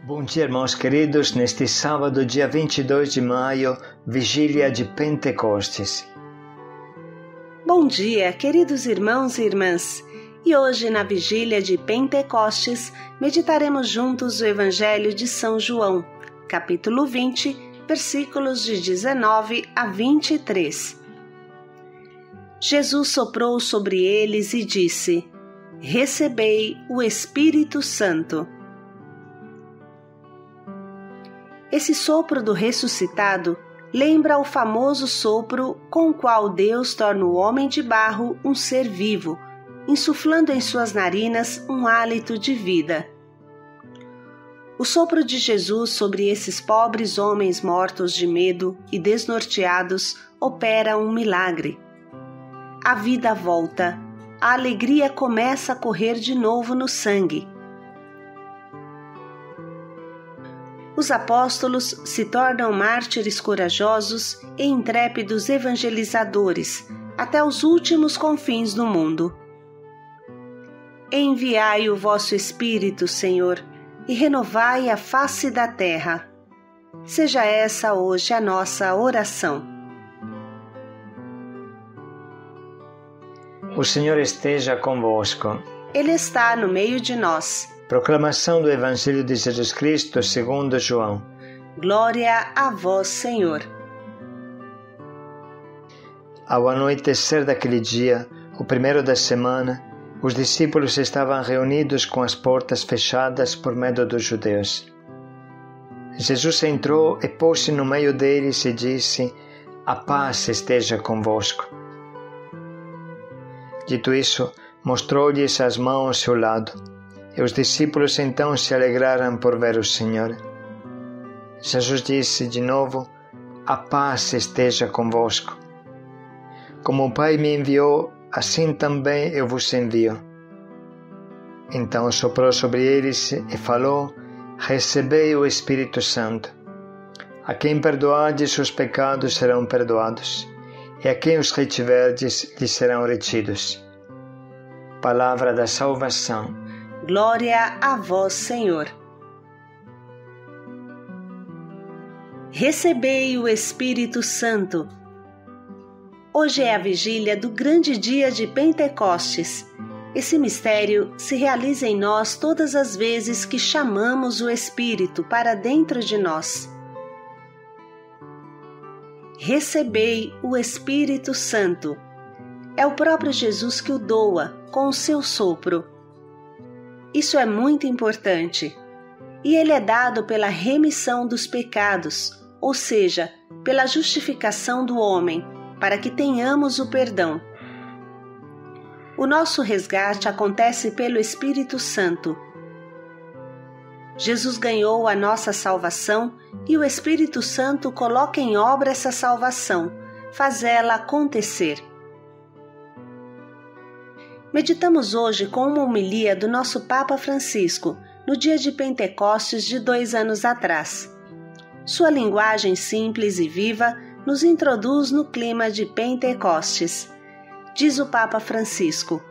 Bom dia, irmãos queridos, neste sábado, dia 22 de maio, vigília de Pentecostes. Bom dia, queridos irmãos e irmãs. E hoje, na vigília de Pentecostes, meditaremos juntos o Evangelho de São João, capítulo 20, versículos de 19 a 23. Jesus soprou sobre eles e disse: Recebei o Espírito Santo. Esse sopro do ressuscitado lembra o famoso sopro com o qual Deus torna o homem de barro um ser vivo, insuflando em suas narinas um hálito de vida. O sopro de Jesus sobre esses pobres homens mortos de medo e desnorteados opera um milagre. A vida volta, a alegria começa a correr de novo no sangue. Os apóstolos se tornam mártires corajosos e intrépidos evangelizadores até os últimos confins do mundo. Enviai o vosso Espírito, Senhor, e renovai a face da terra. Seja essa hoje a nossa oração. O Senhor esteja convosco. Ele está no meio de nós. Proclamação do Evangelho de Jesus Cristo segundo João. Glória a vós, Senhor. Ao anoitecer daquele dia, o primeiro da semana, os discípulos estavam reunidos com as portas fechadas por medo dos judeus. Jesus entrou e pôs-se no meio deles e disse: A paz esteja convosco. Dito isso, mostrou-lhes as mãos e o lado. E os discípulos então se alegraram por ver o Senhor. Jesus disse de novo: A paz esteja convosco. Como o Pai me enviou, assim também eu vos envio. Então soprou sobre eles e falou: Recebei o Espírito Santo. A quem perdoardes os pecados serão perdoados, e a quem os retiverdes lhes serão retidos. Palavra da salvação. Glória a vós, Senhor. Recebei o Espírito Santo. Hoje é a vigília do grande dia de Pentecostes. Esse mistério se realiza em nós todas as vezes que chamamos o Espírito para dentro de nós. Recebei o Espírito Santo. É o próprio Jesus que o doa com o seu sopro. Isso é muito importante. E ele é dado pela remissão dos pecados, ou seja, pela justificação do homem, para que tenhamos o perdão. O nosso resgate acontece pelo Espírito Santo. Jesus ganhou a nossa salvação e o Espírito Santo coloca em obra essa salvação, faz ela acontecer. Meditamos hoje com uma homilia do nosso Papa Francisco, no dia de Pentecostes de 2 anos atrás. Sua linguagem simples e viva nos introduz no clima de Pentecostes. Diz o Papa Francisco: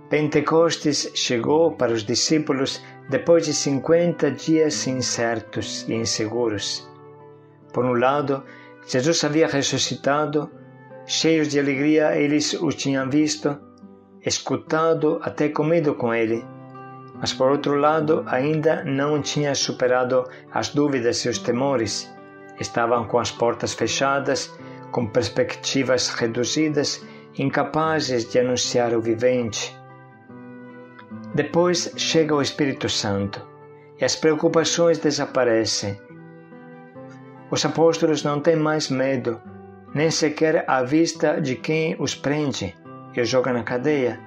Pentecostes chegou para os discípulos depois de 50 dias incertos e inseguros. Por um lado, Jesus havia ressuscitado. Cheios de alegria, eles o tinham visto, escutado, até comido com ele. Mas, por outro lado, ainda não tinha superado as dúvidas e os temores. Estavam com as portas fechadas, com perspectivas reduzidas, incapazes de anunciar o vivente. Depois chega o Espírito Santo e as preocupações desaparecem. Os apóstolos não têm mais medo, nem sequer à vista de quem os prende e os joga na cadeia.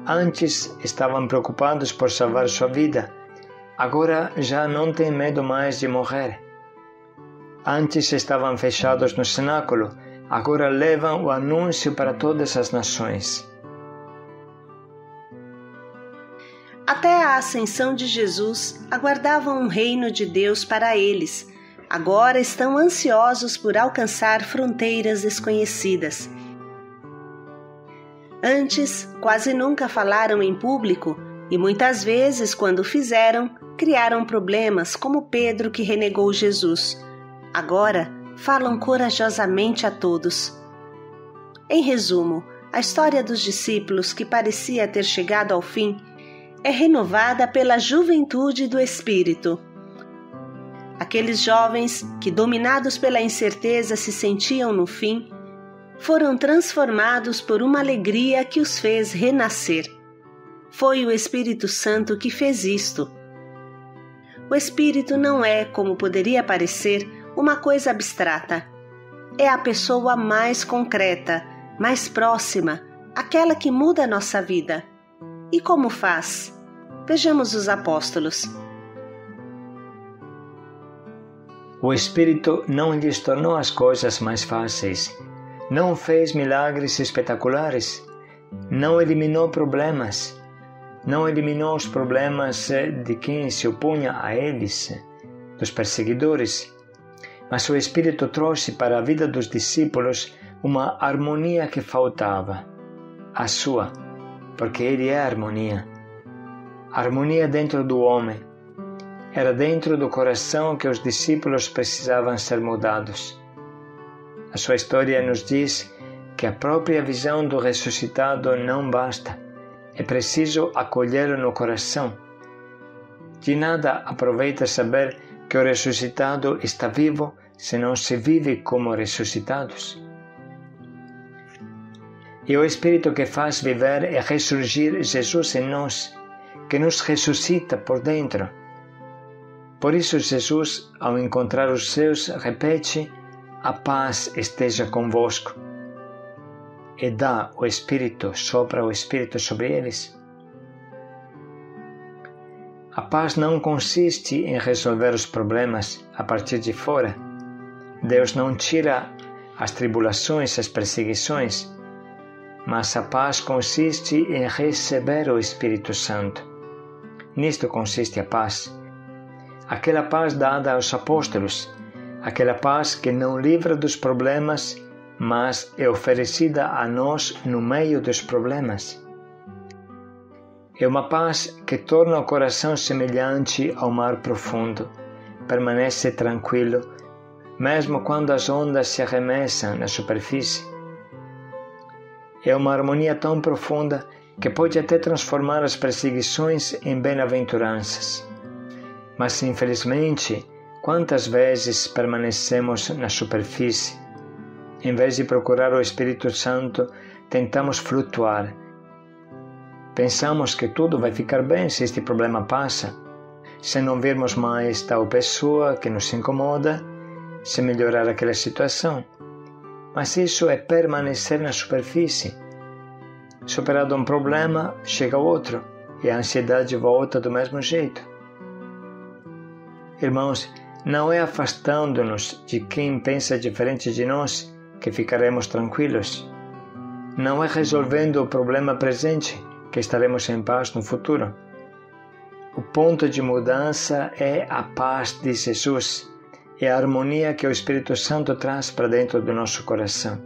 Antes estavam preocupados por salvar sua vida, agora já não têm medo mais de morrer. Antes estavam fechados no cenáculo, agora levam o anúncio para todas as nações. Até a ascensão de Jesus, aguardavam um reino de Deus para eles. Agora estão ansiosos por alcançar fronteiras desconhecidas. Antes, quase nunca falaram em público, E muitas vezes, quando fizeram, criaram problemas, como Pedro que renegou Jesus. Agora, falam corajosamente a todos. Em resumo, a história dos discípulos, que parecia ter chegado ao fim, é renovada pela juventude do Espírito. Aqueles jovens que, dominados pela incerteza, se sentiam no fim, foram transformados por uma alegria que os fez renascer. Foi o Espírito Santo que fez isto. O Espírito não é, como poderia parecer, uma coisa abstrata. É a pessoa mais concreta, mais próxima, aquela que muda a nossa vida. E como faz? Vejamos os apóstolos. O Espírito não lhes tornou as coisas mais fáceis, não fez milagres espetaculares, não eliminou problemas, não eliminou os problemas de quem se opunha a eles, dos perseguidores, mas o Espírito trouxe para a vida dos discípulos uma harmonia que faltava, a sua, porque Ele é harmonia. Harmonia dentro do homem. Era dentro do coração que os discípulos precisavam ser mudados. A sua história nos diz que a própria visão do ressuscitado não basta. É preciso acolhê-lo no coração. De nada aproveita saber que o ressuscitado está vivo se não se vive como ressuscitados. E o Espírito que faz viver e ressurgir Jesus em nós, que nos ressuscita por dentro. Por isso Jesus, ao encontrar os seus, repete: a paz esteja convosco. E dá o Espírito, sopra o Espírito sobre eles. A paz não consiste em resolver os problemas a partir de fora. Deus não tira as tribulações, as perseguições, mas a paz consiste em receber o Espírito Santo. Nisto consiste a paz. Aquela paz dada aos apóstolos, aquela paz que não livra dos problemas, mas é oferecida a nós no meio dos problemas. É uma paz que torna o coração semelhante ao mar profundo, permanece tranquilo, mesmo quando as ondas se arremessam na superfície. É uma harmonia tão profunda que pode até transformar as perseguições em bem-aventuranças. Mas, infelizmente, quantas vezes permanecemos na superfície? Em vez de procurar o Espírito Santo, tentamos flutuar. Pensamos que tudo vai ficar bem se este problema passa, se não virmos mais tal pessoa que nos incomoda, se melhorar aquela situação. Mas isso é permanecer na superfície. Superado um problema, chega outro, e a ansiedade volta do mesmo jeito. Irmãos, não é afastando-nos de quem pensa diferente de nós que ficaremos tranquilos. Não é resolvendo o problema presente que estaremos em paz no futuro. O ponto de mudança é a paz de Jesus, é a harmonia que o Espírito Santo traz para dentro do nosso coração.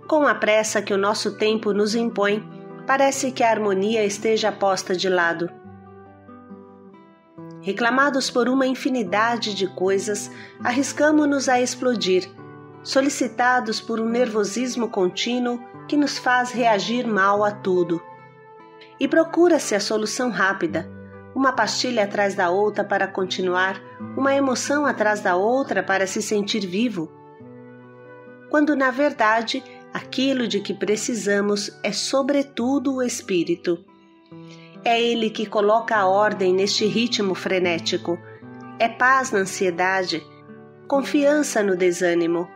Com a pressa que o nosso tempo nos impõe, parece que a harmonia esteja posta de lado. Reclamados por uma infinidade de coisas, arriscamo-nos a explodir, solicitados por um nervosismo contínuo que nos faz reagir mal a tudo. E procura-se a solução rápida, uma pastilha atrás da outra para continuar, uma emoção atrás da outra para se sentir vivo. Quando, na verdade, aquilo de que precisamos é sobretudo o Espírito. É Ele que coloca a ordem neste ritmo frenético. É paz na ansiedade, confiança no desânimo,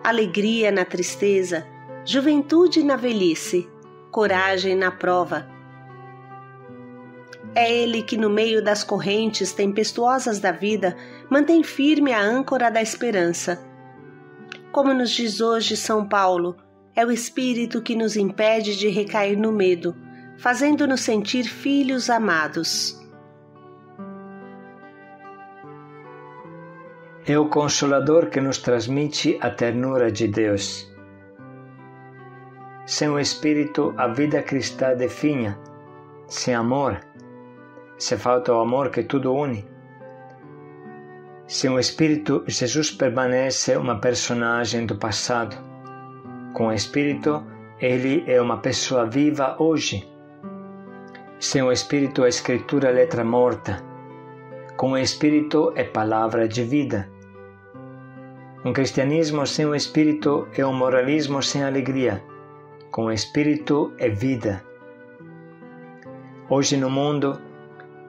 alegria na tristeza, juventude na velhice, coragem na prova. É Ele que, no meio das correntes tempestuosas da vida, mantém firme a âncora da esperança. Como nos diz hoje São Paulo, é o Espírito que nos impede de recair no medo, fazendo-nos sentir filhos amados. É o Consolador que nos transmite a ternura de Deus. Sem o Espírito, a vida cristã definha. Sem amor, se falta o amor que tudo une. Sem o Espírito, Jesus permanece uma personagem do passado. Com o Espírito, ele é uma pessoa viva hoje. Sem o Espírito, a Escritura é letra morta. Com o Espírito, é palavra de vida. Um cristianismo sem o Espírito é um moralismo sem alegria. Com o Espírito, é vida. Hoje no mundo,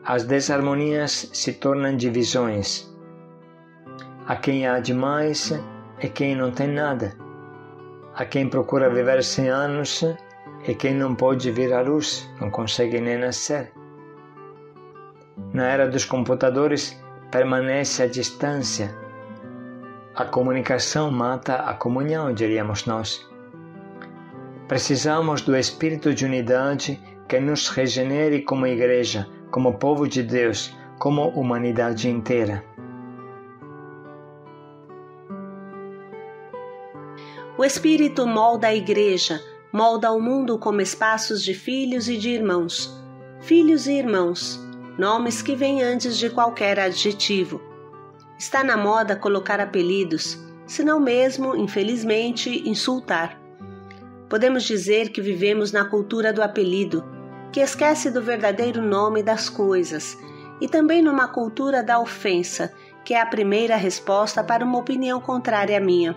as desarmonias se tornam divisões. Há quem há demais e quem não tem nada. Há quem procura viver 100 anos e quem não pode vir à luz, não consegue nem nascer. Na era dos computadores, permanece a distância. A comunicação mata a comunhão, diríamos nós. Precisamos do Espírito de unidade que nos regenere como igreja, como povo de Deus, como humanidade inteira. O Espírito molda a igreja, molda o mundo como espaços de filhos e de irmãos. Filhos e irmãos, nomes que vêm antes de qualquer adjetivo. Está na moda colocar apelidos, se não mesmo, infelizmente, insultar. Podemos dizer que vivemos na cultura do apelido, que esquece do verdadeiro nome das coisas, e também numa cultura da ofensa, que é a primeira resposta para uma opinião contrária à minha.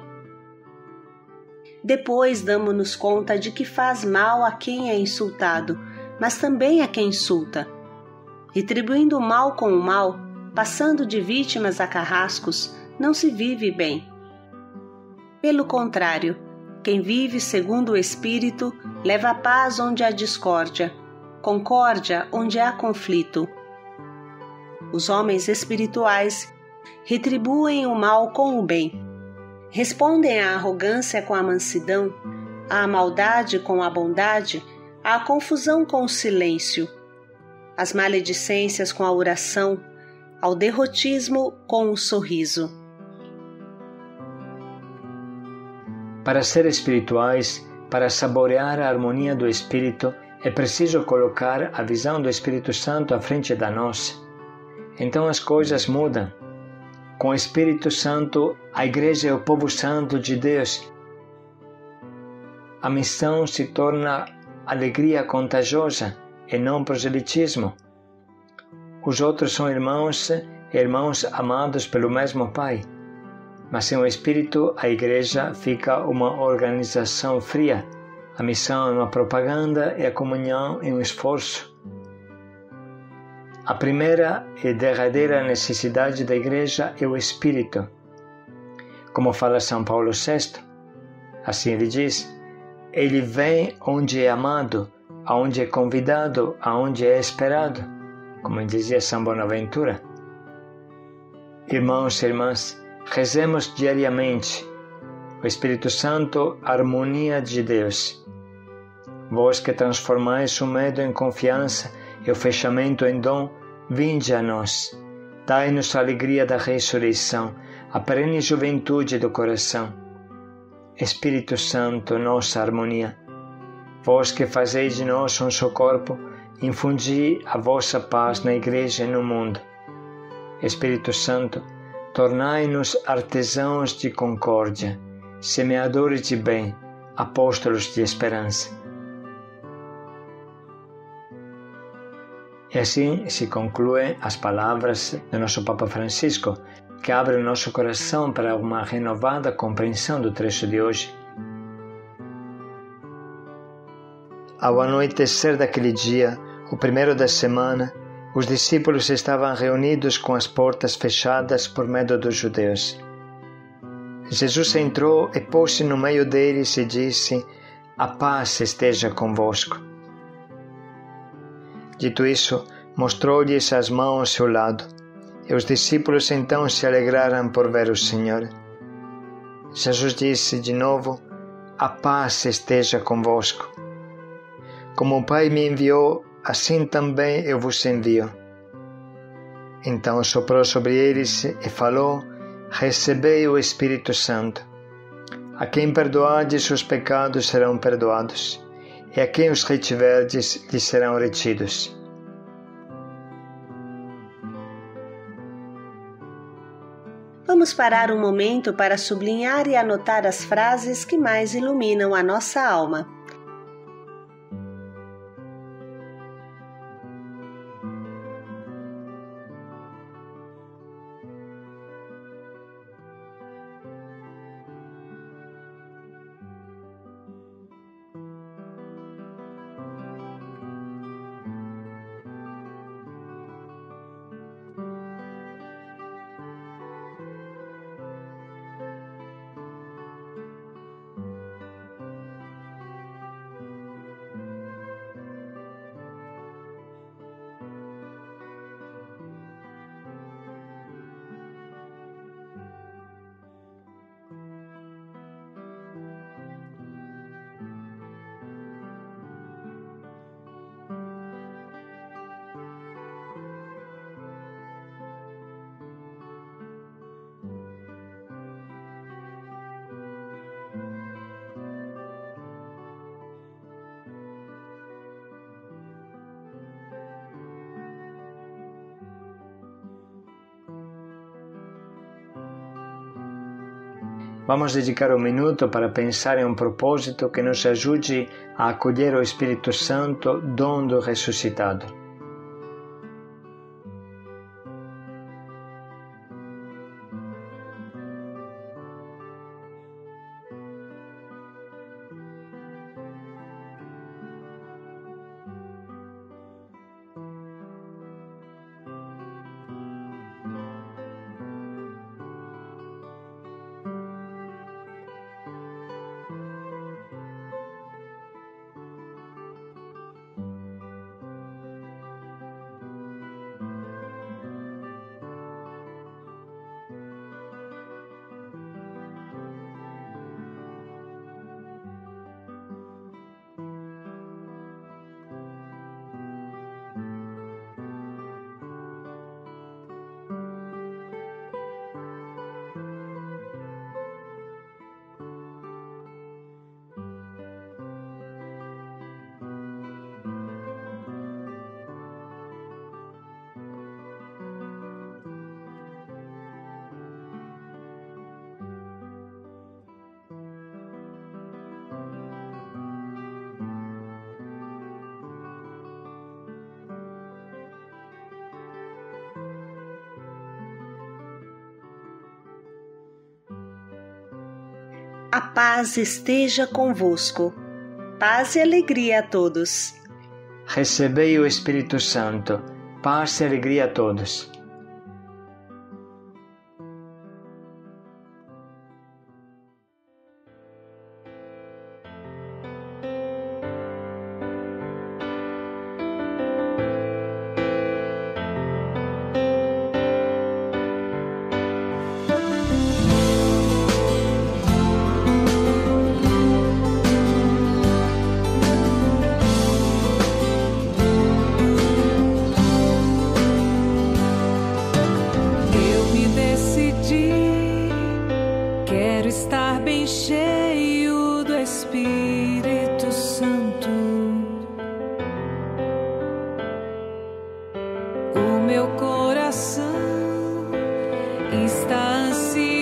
Depois damos-nos conta de que faz mal a quem é insultado, mas também a quem insulta. Retribuindo o mal com o mal, passando de vítimas a carrascos, não se vive bem. Pelo contrário, quem vive segundo o Espírito leva a paz onde há discórdia, concórdia onde há conflito. Os homens espirituais retribuem o mal com o bem. Respondem à arrogância com a mansidão, à maldade com a bondade, à confusão com o silêncio, às maledicências com a oração, ao derrotismo com o sorriso. Para ser espirituais, para saborear a harmonia do Espírito, é preciso colocar a visão do Espírito Santo à frente da nossa. Então as coisas mudam. Com o Espírito Santo, a Igreja é o povo santo de Deus. A missão se torna alegria contagiosa e não proselitismo. Os outros são irmãos e irmãos amados pelo mesmo Pai. Mas sem o Espírito, a Igreja fica uma organização fria. A missão é uma propaganda e a comunhão é um esforço. A primeira e derradeira necessidade da Igreja é o Espírito. Como fala São Paulo VI, assim ele diz, ele vem onde é amado, aonde é convidado, aonde é esperado, como dizia São Bonaventura. Irmãos e irmãs, rezemos diariamente. O Espírito Santo, a harmonia de Deus. Vós que transformais o medo em confiança e o fechamento em dom, vinde a nós. Dai-nos a alegria da ressurreição, a perene juventude do coração. Espírito Santo, nossa harmonia. Vós que fazeis de nós um só corpo, infundi a vossa paz na Igreja e no mundo. Espírito Santo, tornai-nos artesãos de concórdia, semeadores de bem, apóstolos de esperança. E assim se concluem as palavras do nosso Papa Francisco, que abre o nosso coração para uma renovada compreensão do trecho de hoje. Ao anoitecer daquele dia, o primeiro da semana, os discípulos estavam reunidos com as portas fechadas por medo dos judeus. Jesus entrou e pôs-se no meio deles e disse: "A paz esteja convosco." Dito isso, mostrou-lhes as mãos ao seu lado, e os discípulos então se alegraram por ver o Senhor. Jesus disse de novo: "A paz esteja convosco. Como o Pai me enviou, assim também eu vos envio." Então soprou sobre eles e falou: "Recebei o Espírito Santo. A quem perdoardes os pecados serão perdoados, e a quem os retiverdes lhes serão retidos. Vamos parar um momento para sublinhar e anotar as frases que mais iluminam a nossa alma. Vamos dedicar um minuto para pensar em um propósito que nos ajude a acolher o Espírito Santo, dom do ressuscitado. A paz esteja convosco. Paz e alegria a todos. Recebei o Espírito Santo. Paz e alegria a todos. Estar bem cheio do Espírito Santo. O meu coração está ansioso